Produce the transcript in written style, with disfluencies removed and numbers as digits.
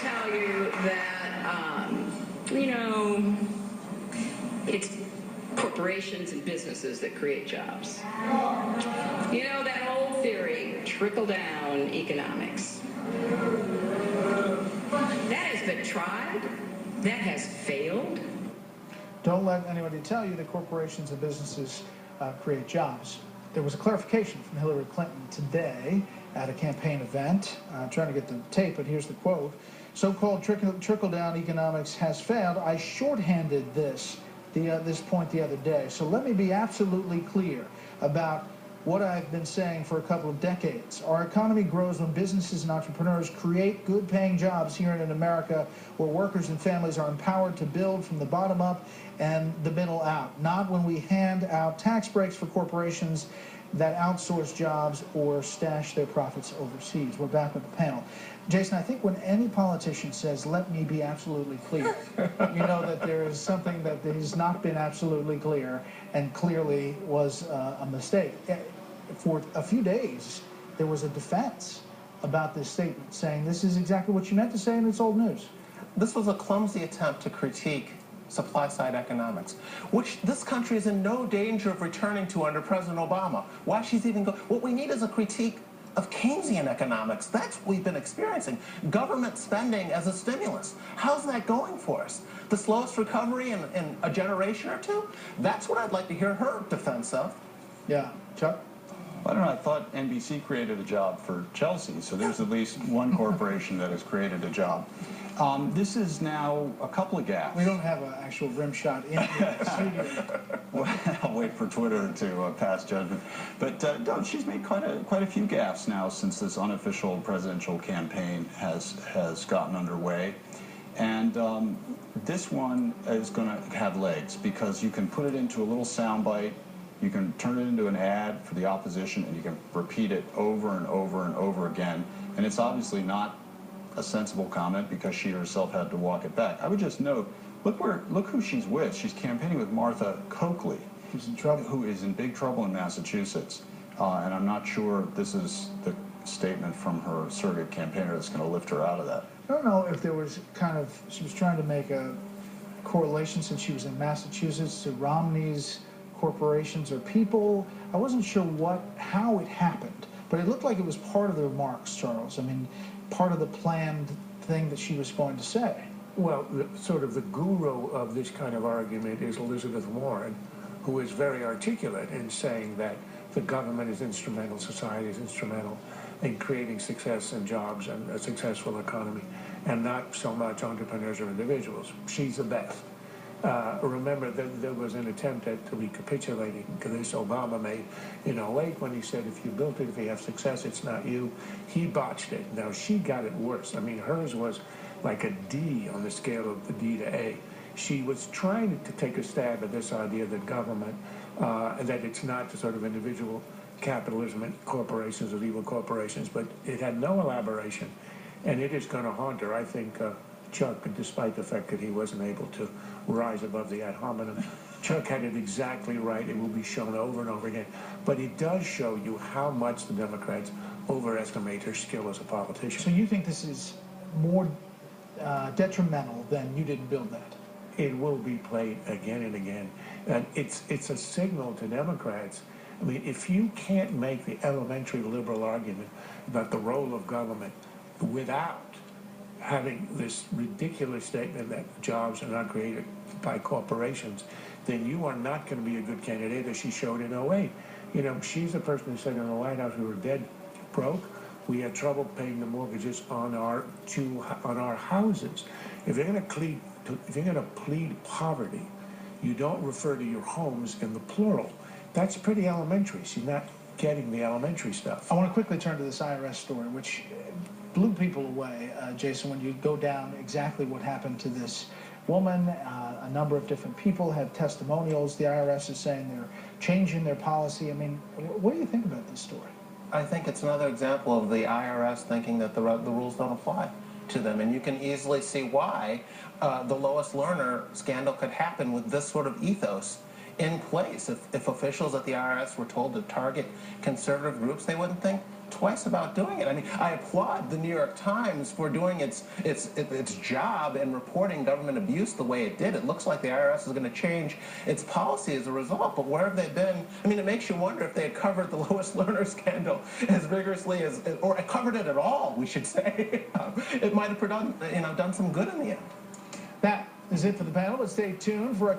tell you that, it's corporations and businesses that create jobs. You know, that old theory, trickle-down economics. That has been tried. That has failed. Don't let anybody tell you that corporations and businesses create jobs. There was a clarification from Hillary Clinton today at a campaign event. I'm trying to get the tape, but here's the quote. So-called trickle-down economics has failed. I shorthanded this point the other day. So let me be absolutely clear about what I've been saying for a couple of decades. Our economy grows when businesses and entrepreneurs create good-paying jobs here in America, where workers and families are empowered to build from the bottom up and the middle out, not when we hand out tax breaks for corporations that outsource jobs or stash their profits overseas. We're back with the panel. Jason, I think when any politician says, let me be absolutely clear, you know that there is something that has not been absolutely clear and clearly was a mistake. For a few days, there was a defense about this statement, saying this is exactly what you meant to say and it's old news. This was a clumsy attempt to critique supply-side economics, which this country is in no danger of returning to under President Obama. Why she's even going... What we need is a critique of Keynesian economics. That's what we've been experiencing. Government spending as a stimulus. How's that going for us? The slowest recovery in a generation or two? That's what I'd like to hear her defense of. Yeah. Chuck? I don't know. I thought NBC created a job for Chelsea, so there's at least one corporation that has created a job. This is now a couple of gaffes. We don't have an actual rim shot in the studio. Well, I'll wait for Twitter to pass judgment. But no, she's made quite a few gaffes now since this unofficial presidential campaign has gotten underway. And this one is going to have legs because you can put it into a little soundbite. You can turn it into an ad for the opposition, and you can repeat it over and over and over again. And it's obviously not a sensible comment because she herself had to walk it back. I would just note, look who she's with. She's campaigning with Martha Coakley, who's in trouble, who is in big trouble in Massachusetts. And I'm not sure this is the statement from her surrogate campaigner that's going to lift her out of that. I don't know if there was she was trying to make a correlation since she was in Massachusetts to Romney's corporations or people. I wasn't sure how it happened, but it looked like it was part of the remarks, Charles. I mean, part of the planned thing that she was going to say. Well, sort of the guru of this kind of argument is Elizabeth Warren, who is very articulate in saying that the government is instrumental, society is instrumental in creating success and jobs and a successful economy, and not so much entrepreneurs or individuals. She's the best. Remember that there was an attempt at recapitulating this Obama made in 2008 when he said, if you built it, if you have success, it's not you. He botched it. Now, she got it worse. I mean, hers was like a D on the scale of the D to A. She was trying to take a stab at this idea that government, that it's not the sort of individual capitalism and corporations or evil corporations, but it had no elaboration, and it is going to haunt her. I think Chuck, despite the fact that he wasn't able to rise above the ad hominem, Chuck had it exactly right. It will be shown over and over again. But it does show you how much the Democrats overestimate her skill as a politician. So you think this is more detrimental than you didn't build that? It will be played again and again. And it's a signal to Democrats. I mean, if you can't make the elementary liberal argument about the role of government without having this ridiculous statement that jobs are not created by corporations, then you are not going to be a good candidate, as she showed in 2008. You know, she's the person who said in the White House we were dead broke. We had trouble paying the mortgages on our houses. If you're going to plead poverty, you don't refer to your homes in the plural. That's pretty elementary. She's not getting the elementary stuff. I want to quickly turn to this IRS story, which blew people away, Jason, when you go down exactly what happened to this woman. A number of different people have testimonials. The IRS is saying they're changing their policy. I mean, what do you think about this story? I think it's another example of the IRS thinking that the rules don't apply to them, and you can easily see why the lowest learner scandal could happen with this sort of ethos in place. If officials at the IRS were told to target conservative groups, they wouldn't think twice about doing it. I mean, I applaud the New York Times for doing its job in reporting government abuse the way it did. It looks like the IRS is going to change its policy as a result, but where have they been? I mean, it makes you wonder if they had covered the Lois Lerner scandal as vigorously as, or covered it at all, we should say. It might have done some good in the end. That is it for the panel, but stay tuned for a